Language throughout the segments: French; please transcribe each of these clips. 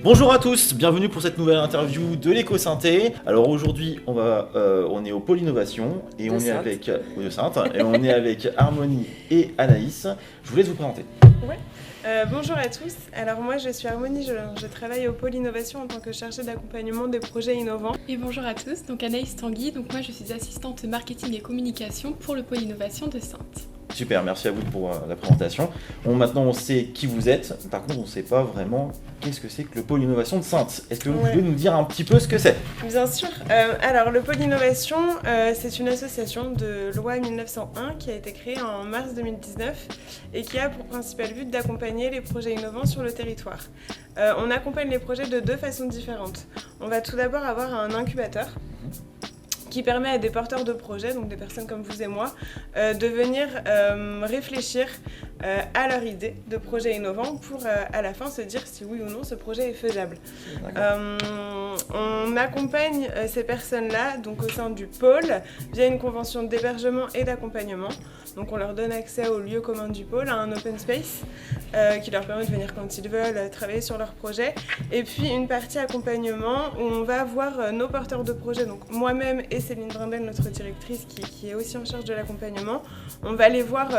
Bonjour à tous, bienvenue pour cette nouvelle interview de l'éco-synthé. Alors aujourd'hui, on est au pôle innovation et on est avec de Sainte et on est avec Harmonie et Anaïs. Je vous laisse vous présenter. Ouais. Bonjour à tous. Alors moi je suis Harmonie, je travaille au pôle innovation en tant que chargée d'accompagnement des projets innovants. Et bonjour à tous, donc Anaïs Tanguy, donc moi je suis assistante marketing et communication pour le pôle innovation de Sainte. Super, merci à vous pour la présentation. Maintenant on sait qui vous êtes, par contre on ne sait pas vraiment qu'est-ce que c'est que le pôle innovation de Sainte. Est-ce que vous pouvez nous dire un petit peu ce que c'est ? Bien sûr. Alors le pôle innovation, c'est une association de loi 1901 qui a été créée en mars 2019 et qui a pour principal but d'accompagner les projets innovants sur le territoire. On accompagne les projets de deux façons différentes. On va tout d'abord avoir un incubateur qui permet à des porteurs de projets, donc des personnes comme vous et moi, de venir réfléchir à leur idée de projet innovant pour à la fin se dire si oui ou non ce projet est faisable. On accompagne ces personnes-là donc au sein du pôle via une convention d'hébergement et d'accompagnement. Donc on leur donne accès au lieu commun du pôle, à un open space qui leur permet de venir quand ils veulent travailler sur leur projet. Et puis une partie accompagnement où on va voir nos porteurs de projets, donc moi-même et Céline Brindel, notre directrice qui est aussi en charge de l'accompagnement. On va les voir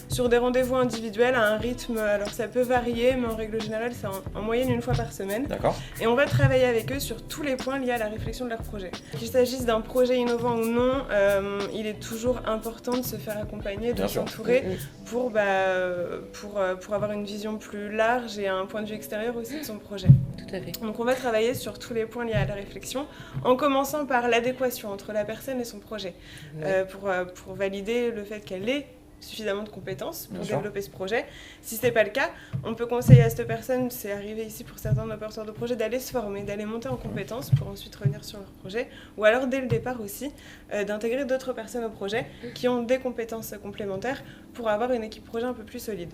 sur des rendez-vous individuels à un rythme, alors ça peut varier, mais en règle générale c'est en moyenne une fois par semaine. D'accord. Et on va travailler avec eux sur tous les points liés à la réflexion de leur projet. Qu'il s'agisse d'un projet innovant ou non, il est toujours important de se faire accompagner, de s'entourer pour avoir une vision plus large et un point de vue extérieur aussi de son projet. Tout à fait. Donc on va travailler sur tous les points liés à la réflexion, en commençant par l'adéquation entre la personne et son projet, pour valider le fait qu'elle ait suffisamment de compétences pour développer ce projet. Si ce n'est pas le cas, on peut conseiller à cette personne, c'est arrivé ici pour certains de nos porteurs de projet, d'aller se former, d'aller monter en compétences pour ensuite revenir sur leur projet, ou alors dès le départ aussi, d'intégrer d'autres personnes au projet qui ont des compétences complémentaires pour avoir une équipe projet un peu plus solide.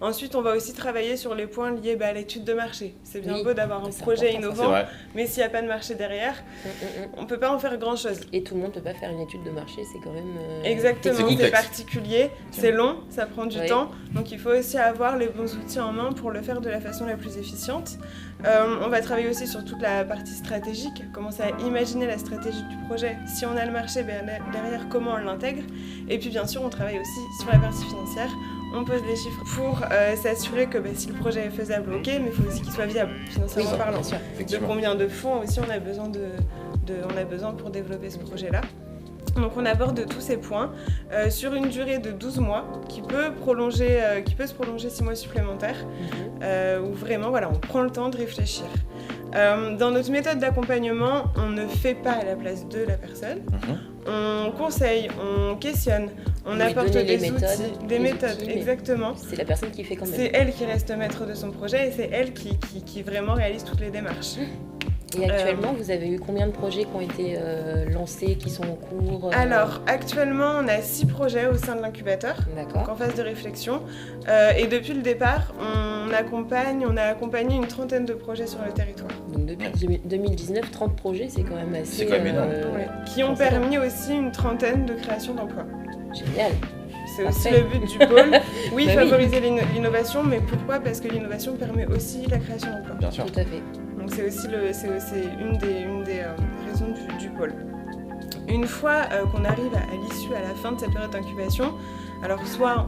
Ensuite, on va aussi travailler sur les points liés à l'étude de marché. C'est bien beau d'avoir un projet innovant, mais s'il n'y a pas de marché derrière, on ne peut pas en faire grand-chose. Et tout le monde ne peut pas faire une étude de marché, c'est quand même... Exactement, c'est particulier, c'est long, ça prend du temps, donc il faut aussi avoir les bons outils en main pour le faire de la façon la plus efficiente. On va travailler aussi sur toute la partie stratégique, commencer à imaginer la stratégie du projet. Si on a le marché, derrière, comment on l'intègre. Et puis bien sûr, on travaille aussi sur la partie financière. On pose des chiffres pour s'assurer que si le projet est faisable, ok, mais il faut aussi qu'il soit viable, financièrement parlant. De combien de fonds aussi on a besoin pour développer ce projet-là. Donc on aborde tous ces points sur une durée de 12 mois qui peut se prolonger 6 mois supplémentaires, où vraiment on prend le temps de réfléchir. Dans notre méthode d'accompagnement, on ne fait pas à la place de la personne. On conseille, on questionne, on apporte des outils, des méthodes, exactement. C'est la personne qui fait quand même. C'est elle qui reste maître de son projet et c'est elle qui vraiment réalise toutes les démarches. Et actuellement, vous avez eu combien de projets qui ont été lancés, qui sont en cours Alors, actuellement, on a 6 projets au sein de l'incubateur, donc en phase de réflexion. Et depuis le départ, on a accompagné une trentaine de projets sur le territoire. Donc depuis 2019, 30 projets, c'est quand même assez... C'est quand même énorme. Qui ont permis aussi une trentaine de créations d'emplois. Génial. C'est aussi le but du pôle. Oui, favoriser l'innovation, mais pourquoi ? Parce que l'innovation permet aussi la création d'emplois. Bien sûr. Tout à fait. Donc c'est aussi une des raisons du pôle. Une fois qu'on arrive à l'issue, à la fin de cette période d'incubation, alors soit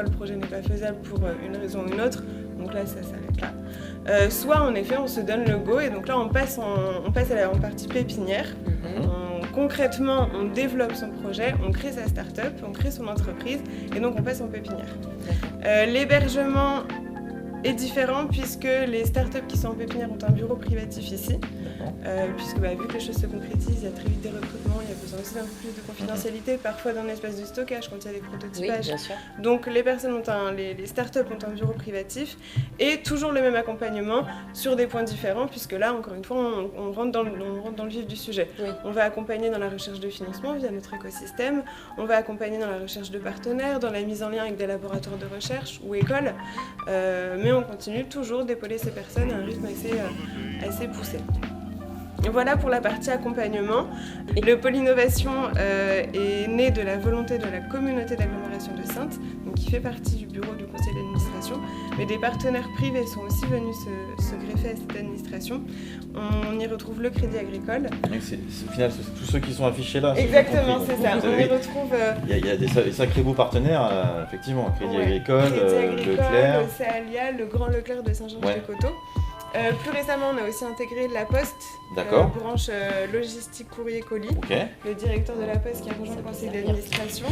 le projet n'est pas faisable pour une raison ou une autre, donc là ça s'arrête là. Soit en effet on se donne le go et donc là on passe à la partie pépinière. Concrètement, on développe son projet, on crée sa start-up, on crée son entreprise et donc on passe en pépinière. L'hébergement est différent puisque les startups qui sont en pépinière ont un bureau privatif ici, puisque vu que les choses se concrétisent, il y a très vite des recrutements, il y a besoin aussi d'un peu plus de confidentialité, parfois d'un espace de stockage quand il y a des prototypages. Oui, bien sûr. Donc les startups ont un bureau privatif et toujours le même accompagnement sur des points différents, puisque là, encore une fois, on rentre dans le vif du sujet. Oui. On va accompagner dans la recherche de financement via notre écosystème, on va accompagner dans la recherche de partenaires, dans la mise en lien avec des laboratoires de recherche ou écoles, mais on continue toujours d'épauler ces personnes à un rythme assez poussé. Voilà pour la partie accompagnement. Le pôle innovation est né de la volonté de la communauté d'agglomération de Saintes, donc qui fait partie du bureau du conseil d'administration, mais des partenaires privés sont aussi venus se greffer à cette administration. On y retrouve le Crédit Agricole. Au final, c'est tous ceux qui sont affichés là. Exactement, c'est ça. On y retrouve... Il y a des sacrés beaux partenaires, effectivement. Crédit Agricole, Leclerc. Le Céalia, le Grand Leclerc de Saint-Georges-des-Coteaux. Plus récemment, on a aussi intégré La Poste, branche logistique courrier colis, le directeur de La Poste qui a rejoint le conseil d'administration.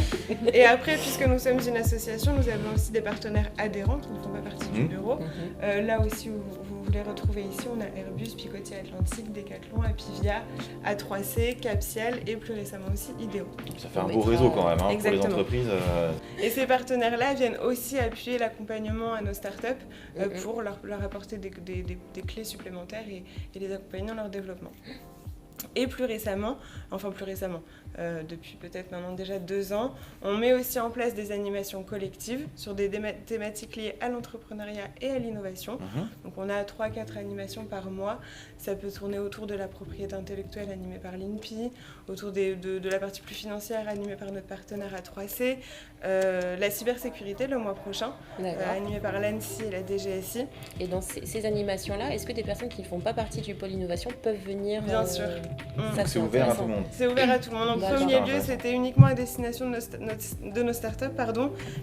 Et après, puisque nous sommes une association, nous avons aussi des partenaires adhérents qui ne font pas partie du bureau. Là aussi, vous les retrouvez ici, on a Airbus, Picotier Atlantique, Decathlon, Apivia, A3C, Capsial et plus récemment aussi Idéo. Ça fait un beau réseau quand même pour les entreprises. Et ces partenaires-là viennent aussi appuyer l'accompagnement à nos startups pour leur apporter des clés supplémentaires et les accompagner dans leur développement. Et plus récemment, depuis peut-être maintenant déjà 2 ans, on met aussi en place des animations collectives sur des thématiques liées à l'entrepreneuriat et à l'innovation. Donc on a 3-4 animations par mois. Ça peut tourner autour de la propriété intellectuelle animée par l'INPI, autour de la partie plus financière animée par notre partenaire A3C, la cybersécurité le mois prochain, animée par l'ANSSI et la DGSI. Et dans ces animations-là, est-ce que des personnes qui ne font pas partie du pôle innovation peuvent venir Bien sûr. C'est ouvert à tout le monde. C'est ouvert à tout le monde. En premier lieu, c'était uniquement à destination de nos startups,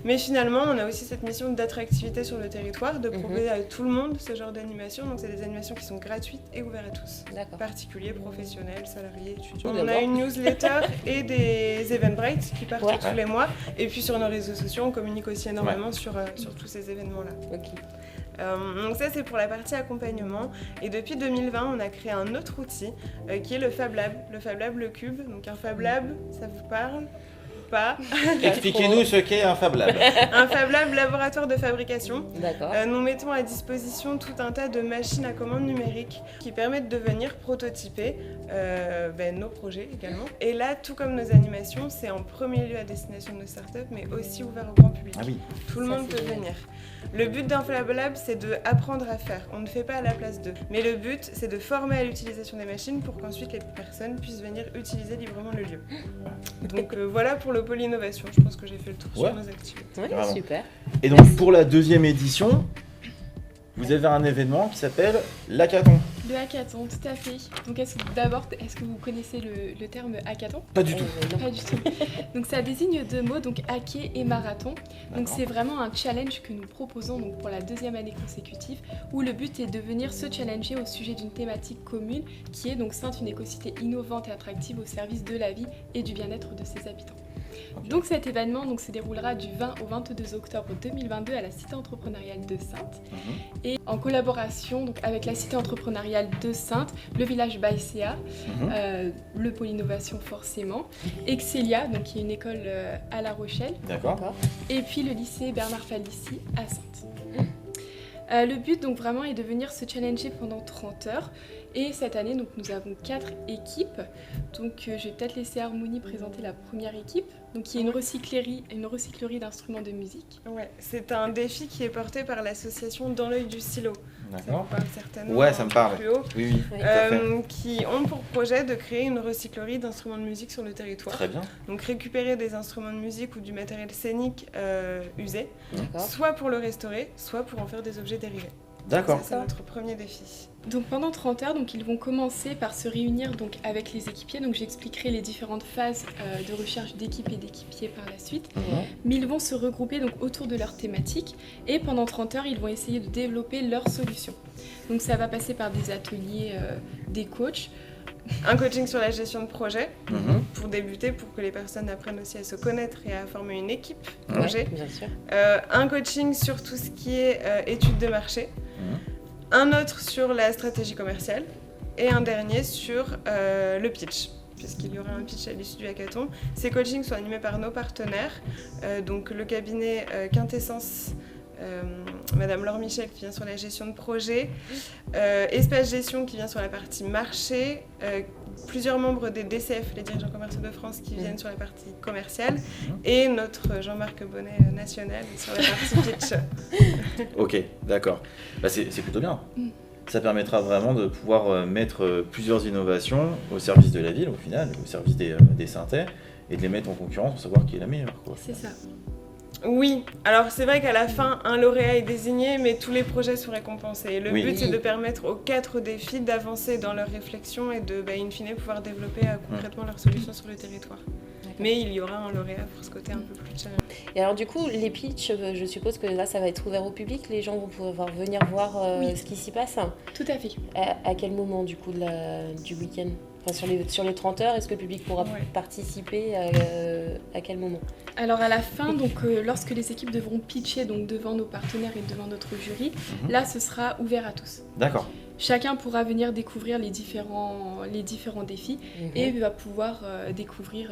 mais finalement, on a aussi cette mission d'attractivité sur le territoire, de proposer à tout le monde ce genre d'animation. Donc, c'est des animations qui sont gratuites et ouvertes à tous. Particuliers, professionnels, salariés, étudiants. On a une newsletter et des Eventbrite qui partent tous les mois. Et puis, sur nos réseaux sociaux, on communique aussi énormément sur tous ces événements-là. Donc ça, c'est pour la partie accompagnement. Et depuis 2020, on a créé un autre outil qui est le Fab Lab. Le Fab Lab, le Cube. Donc un Fab Lab, ça vous parle ? Pas. Expliquez-nous ce qu'est un Fab Lab. Un Fab Lab, laboratoire de fabrication. Nous mettons à disposition tout un tas de machines à commande numérique qui permettent de venir prototyper nos projets également. Et là, tout comme nos animations, c'est en premier lieu à destination de nos startups, mais aussi ouvert au grand public. Tout le monde peut venir. Le but d'un Fab Lab, c'est d'apprendre à faire. On ne fait pas à la place d'eux. Mais le but, c'est de former à l'utilisation des machines pour qu'ensuite les personnes puissent venir utiliser librement le lieu. Donc voilà pour le pôle innovation. Je pense que j'ai fait le tour sur nos activités. Super. Et donc pour la 2e édition, vous avez un événement qui s'appelle l'Hackathon. Le hackathon, tout à fait. Donc est-ce que vous connaissez le terme hackathon ? Pas du tout. Pas du tout. Donc ça désigne 2 mots, donc hacker et marathon. Donc c'est vraiment un challenge que nous proposons donc, pour la 2e année consécutive, où le but est de venir se challenger au sujet d'une thématique commune, qui est donc Saintes, une écocité innovante et attractive au service de la vie et du bien-être de ses habitants. Donc cet événement se déroulera du 20 au 22 octobre 2022 à la Cité entrepreneuriale de Saintes et en collaboration avec la Cité entrepreneuriale de Saintes, le village Baïséa, le pôle innovation forcément, Excelia, qui est une école à La Rochelle, et puis le lycée Bernard Palissy à Saintes. Le but vraiment est de venir se challenger pendant 30 heures. Et cette année, nous avons 4 équipes. Donc, je vais peut-être laisser Harmonie présenter la première équipe, qui est une recyclerie d'instruments de musique. C'est un défi qui est porté par l'association Dans l'œil du stylo. Ça vous parle certainement. Ça me parle. Oui. Qui ont pour projet de créer une recyclerie d'instruments de musique sur le territoire. Très bien. Donc, récupérer des instruments de musique ou du matériel scénique usé, soit pour le restaurer, soit pour en faire des objets dérivés. D'accord. Ça, c'est notre premier défi. Donc pendant 30 heures, ils vont commencer par se réunir avec les équipiers. Donc j'expliquerai les différentes phases de recherche d'équipe et d'équipiers par la suite. Mais ils vont se regrouper autour de leur thématique et pendant 30 heures, ils vont essayer de développer leurs solutions. Donc ça va passer par des ateliers, des coachs. Un coaching sur la gestion de projet pour débuter, pour que les personnes apprennent aussi à se connaître et à former une équipe projet. Bien sûr. Un coaching sur tout ce qui est études de marché. Un autre sur la stratégie commerciale et un dernier sur le pitch, puisqu'il y aura un pitch à l'issue du hackathon. Ces coachings sont animés par nos partenaires, donc le cabinet Quintessence, Madame Laure Michel qui vient sur la gestion de projet, Espace Gestion qui vient sur la partie marché, plusieurs membres des DCF, les dirigeants commerciaux de France, qui viennent sur la partie commerciale, et notre Jean-Marc Bonnet national sur la partie pitch. Ok, d'accord. C'est plutôt bien. ça permettra vraiment de pouvoir mettre plusieurs innovations au service de la ville, au final, au service des synthés, et de les mettre en concurrence pour savoir qui est la meilleure. C'est ça. Oui, alors c'est vrai qu'à la fin, un lauréat est désigné, mais tous les projets sont récompensés. Le but, c'est de permettre aux 4 défis d'avancer dans leur réflexion et de, in fine, pouvoir développer concrètement leurs solutions sur le territoire. Mais il y aura un lauréat pour ce côté un peu plus challenge. Et alors du coup, les pitchs, je suppose que là, ça va être ouvert au public. Les gens vont pouvoir venir voir ce qui s'y passe. Tout à fait. À quel moment du coup du week-end? Enfin, sur les 30 heures, est-ce que le public pourra participer à quel moment? Alors à la fin, donc, lorsque les équipes devront pitcher donc, devant nos partenaires et devant notre jury, là ce sera ouvert à tous. D'accord. Chacun pourra venir découvrir les différents défis et va pouvoir découvrir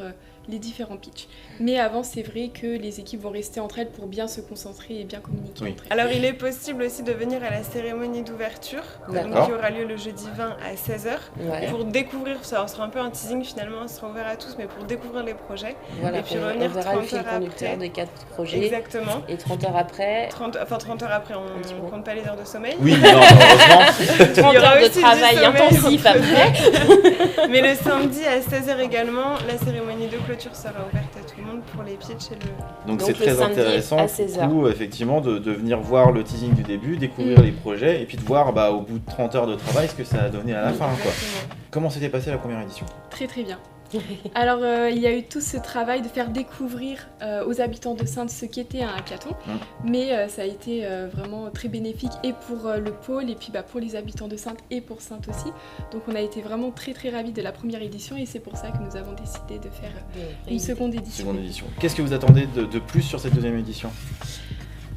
les différents pitchs. Mais avant, c'est vrai que les équipes vont rester entre elles pour bien se concentrer et bien communiquer entre elles. Alors il est possible aussi de venir à la cérémonie d'ouverture, qui aura lieu le jeudi 20 à 16h, pour découvrir, ça sera un peu un teasing finalement, ça sera ouvert à tous, mais pour découvrir les projets, et puis revenir 30 heures conducteur après. des 4 projets. Exactement. Et 30 heures après 30 heures après, on ne compte pas les heures de sommeil. Oui, non, heureusement. 30 heures de travail intensif après. Mais le samedi à 16h également, la cérémonie de clôture sera ouverte à tout le monde pour les pitchs et le... Donc c'est très intéressant du coup, effectivement, de venir voir le teasing du début, découvrir les projets et puis de voir au bout de 30 heures de travail ce que ça a donné à la fin. Quoi. Comment s'était passée la première édition? Très très bien. Alors il y a eu tout ce travail de faire découvrir aux habitants de Saintes ce qu'était un hackathon, mais ça a été vraiment très bénéfique et pour le pôle et puis pour les habitants de Saintes et pour Saintes aussi. Donc on a été vraiment très très ravis de la première édition et c'est pour ça que nous avons décidé de faire une seconde édition. Qu'est-ce que vous attendez de plus sur cette deuxième édition?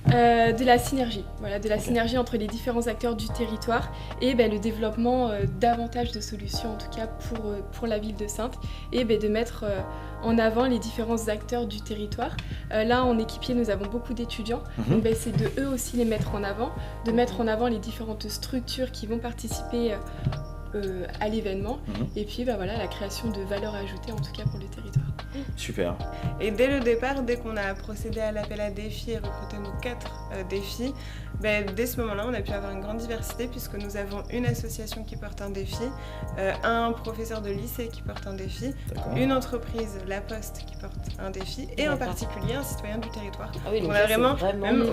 De la synergie, de la synergie entre les différents acteurs du territoire et le développement davantage de solutions en tout cas pour la ville de Saintes et de mettre en avant les différents acteurs du territoire. Là en équipier nous avons beaucoup d'étudiants, donc c'est de eux aussi les mettre en avant, de mettre en avant les différentes structures qui vont participer à l'événement et puis la création de valeur ajoutée en tout cas pour le territoire. Super. Et dès le départ, dès qu'on a procédé à l'appel à défis et recruté nos 4 défis, dès ce moment-là, on a pu avoir une grande diversité puisque nous avons une association qui porte un défi, un professeur de lycée qui porte un défi, une entreprise, La Poste, qui porte un défi et en particulier un citoyen du territoire. Ah oui, donc on a vraiment même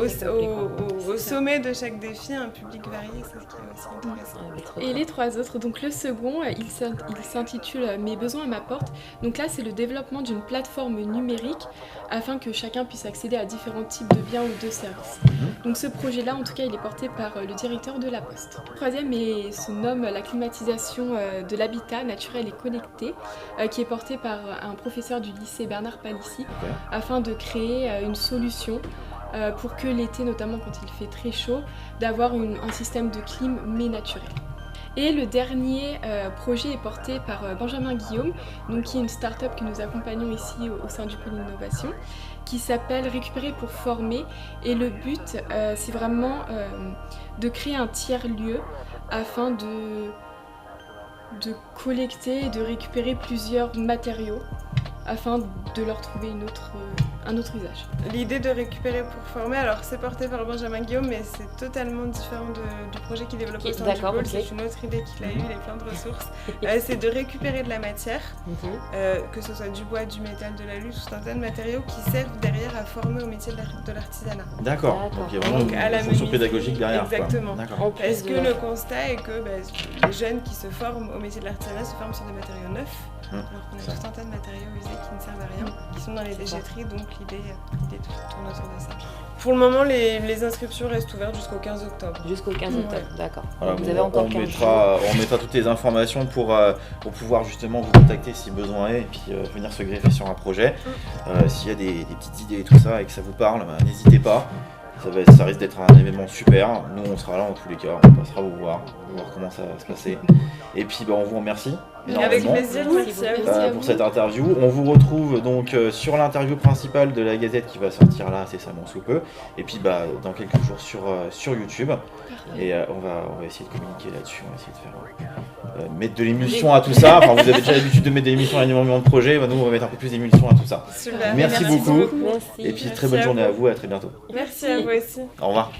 au sommet de chaque défi un public varié, c'est ce qui est aussi intéressant. Et les 3 autres, donc le second, il s'intitule « Mes besoins et ma porte ». Donc là, c'est le développement d'une plateforme numérique afin que chacun puisse accéder à différents types de biens ou de services. Donc ce projet-là, en tout cas, il est porté par le directeur de La Poste. Le troisième se nomme la climatisation de l'habitat naturel et connecté, qui est porté par un professeur du lycée Bernard Palissy, afin de créer une solution pour que l'été, notamment quand il fait très chaud, d'avoir un système de clim mais naturel. Et le dernier projet est porté par Benjamin Guillaume, qui est une start-up que nous accompagnons ici au sein du pôle innovation, qui s'appelle Récupérer pour former. Et le but, c'est vraiment de créer un tiers-lieu afin de collecter et de récupérer plusieurs matériaux afin de leur trouver un autre usage. L'idée de récupérer pour former, alors c'est porté par Benjamin Guillaume, mais c'est totalement différent du projet qu'il développe au sein du pôle. C'est une autre idée qu'il a eue, il est plein de ressources. C'est de récupérer de la matière, que ce soit du bois, du métal, de l'alu, tout un tas de matériaux qui servent derrière à former au métier de l'artisanat. D'accord, donc il y a vraiment une fonction pédagogique derrière. Exactement. Parce que le constat est que les jeunes qui se forment au métier de l'artisanat se forment sur des matériaux neufs, alors qu'on a tout un tas de matériaux usés qui ne servent à rien, qui sont dans les déchetteries, donc l'idée tourne autour de ça. Pour le moment, les inscriptions restent ouvertes jusqu'au 15 octobre. Jusqu'au 15 octobre, d'accord. Voilà, vous avez encore 15 jours. On mettra toutes les informations pour pouvoir justement vous contacter si besoin est et puis venir se greffer sur un projet. S'il y a des petites idées et tout ça et que ça vous parle, n'hésitez pas. Ça risque d'être un événement super. Nous, on sera là en tous les cas. On passera vous voir comment ça va se passer. Et puis, on vous remercie avec plaisir, merci pour cette interview. On vous retrouve donc sur l'interview principale de la Gazette qui va sortir là incessamment sous peu. Et puis, dans quelques jours sur YouTube. Et on va essayer de communiquer là-dessus. On va essayer de faire mettre de l'émulsion à tout ça. Enfin, vous avez déjà l'habitude de mettre de l'émulsion à l'énormément de projets. Nous, on va mettre un peu plus d'émulsion à tout ça. Super. Merci beaucoup. Merci. Et puis, très bonne journée à vous. À très bientôt. Merci à vous aussi. Au revoir.